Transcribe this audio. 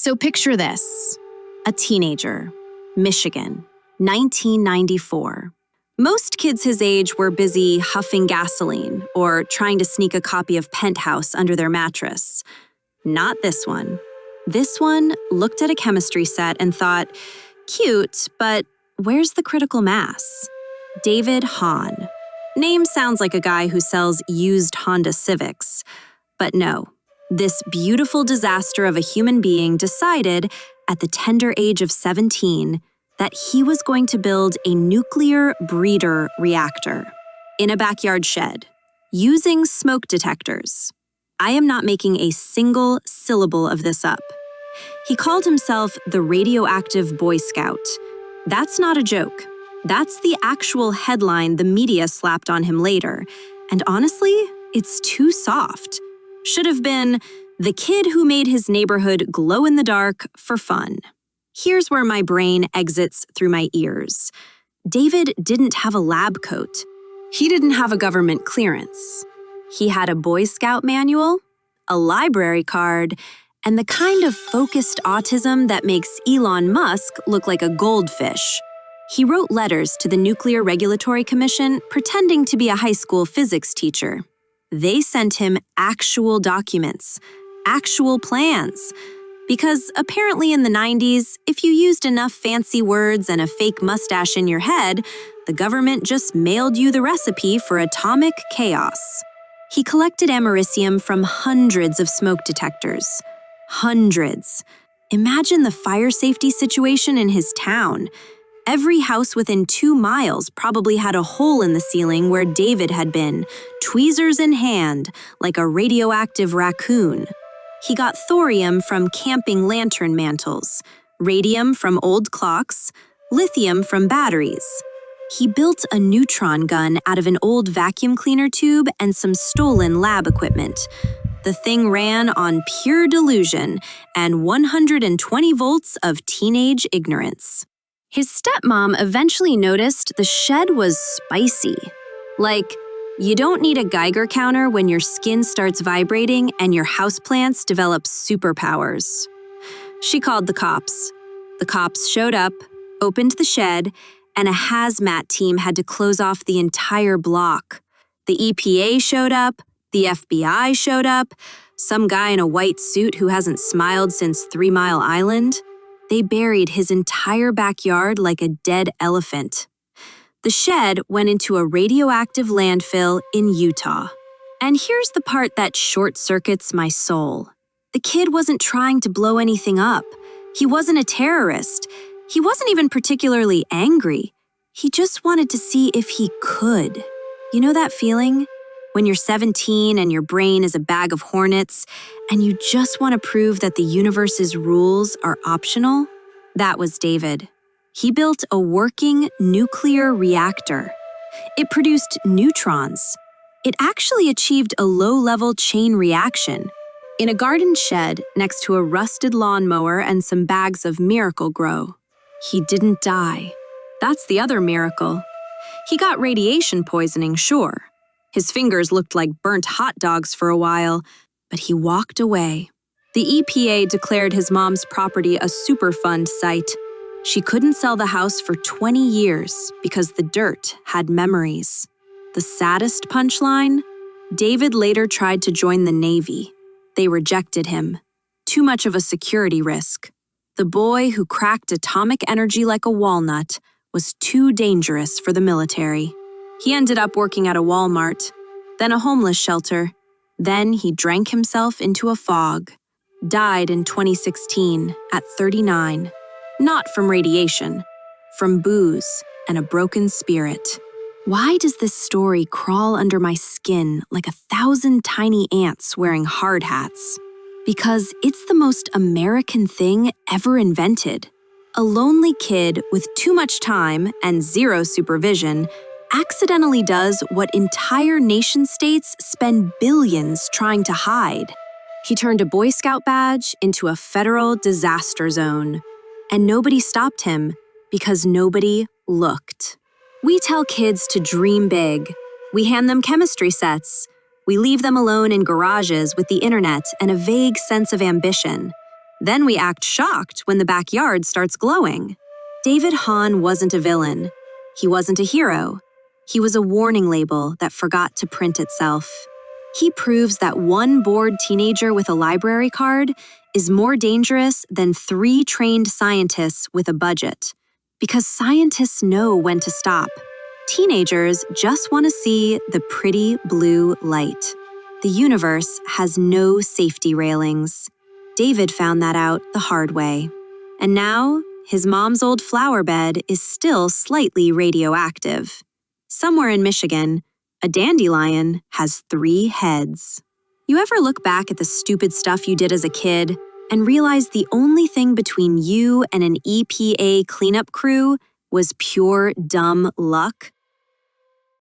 So picture this. A teenager, Michigan, 1994. Most kids his age were busy huffing gasoline or trying to sneak a copy of Penthouse under their mattress. Not this one. This one looked at a chemistry set and thought, cute, but where's the critical mass? David Hahn. Name sounds like a guy who sells used Honda Civics. But no, this beautiful disaster of a human being decided, at the tender age of 17, that he was going to build a nuclear breeder reactor in a backyard shed, using smoke detectors. I am not making a single syllable of this up. He called himself the Radioactive Boy Scout. That's not a joke. That's the actual headline the media slapped on him later. And honestly, it's too soft. Should have been the kid who made his neighborhood glow in the dark for fun. Here's where my brain exits through my ears. David didn't have a lab coat. He didn't have a government clearance. He had a Boy Scout manual, a library card, and the kind of focused autism that makes Elon Musk look like a goldfish. He wrote letters to the Nuclear Regulatory Commission pretending to be a high school physics teacher. They sent him actual documents, actual plans. Because apparently in the 90s, if you used enough fancy words and a fake mustache in your head, the government just mailed you the recipe for atomic chaos. He collected americium from hundreds of smoke detectors. Hundreds. Imagine the fire safety situation in his town. Every house within 2 miles probably had a hole in the ceiling where David had been, tweezers in hand, like a radioactive raccoon. He got thorium from camping lantern mantles, radium from old clocks, lithium from batteries. He built a neutron gun out of an old vacuum cleaner tube and some stolen lab equipment. The thing ran on pure delusion and 120 volts of teenage ignorance. His stepmom eventually noticed the shed was spicy. Like, you don't need a Geiger counter when your skin starts vibrating and your houseplants develop superpowers. She called the cops. The cops showed up, opened the shed, and a hazmat team had to close off the entire block. The EPA showed up, the FBI showed up, some guy in a white suit who hasn't smiled since 3 Mile Island. They buried his entire backyard like a dead elephant. The shed went into a radioactive landfill in Utah. And here's the part that short-circuits my soul. The kid wasn't trying to blow anything up. He wasn't a terrorist. He wasn't even particularly angry. He just wanted to see if he could. You know that feeling? When you're 17 and your brain is a bag of hornets, and you just want to prove that the universe's rules are optional? That was David. He built a working nuclear reactor. It produced neutrons. It actually achieved a low-level chain reaction. In a garden shed next to a rusted lawnmower and some bags of Miracle-Gro. He didn't die. That's the other miracle. He got radiation poisoning, sure. His fingers looked like burnt hot dogs for a while, but he walked away. The EPA declared his mom's property a Superfund site. She couldn't sell the house for 20 years because the dirt had memories. The saddest punchline? David later tried to join the Navy. They rejected him. Too much of a security risk. The boy who cracked atomic energy like a walnut was too dangerous for the military. He ended up working at a Walmart, then a homeless shelter. Then he drank himself into a fog. Died in 2016 at 39. Not from radiation, from booze and a broken spirit. Why does this story crawl under my skin like 1,000 tiny ants wearing hard hats? Because it's the most American thing ever invented. A lonely kid with too much time and zero supervision accidentally does what entire nation-states spend billions trying to hide. He turned a Boy Scout badge into a federal disaster zone. And nobody stopped him because nobody looked. We tell kids to dream big. We hand them chemistry sets. We leave them alone in garages with the internet and a vague sense of ambition. Then we act shocked when the backyard starts glowing. David Hahn wasn't a villain. He wasn't a hero. He was a warning label that forgot to print itself. He proves that one bored teenager with a library card is more dangerous than 3 trained scientists with a budget. Because scientists know when to stop. Teenagers just want to see the pretty blue light. The universe has no safety railings. David found that out the hard way. And now, his mom's old flower bed is still slightly radioactive. Somewhere in Michigan, a dandelion has 3 heads. You ever look back at the stupid stuff you did as a kid and realize the only thing between you and an EPA cleanup crew was pure dumb luck?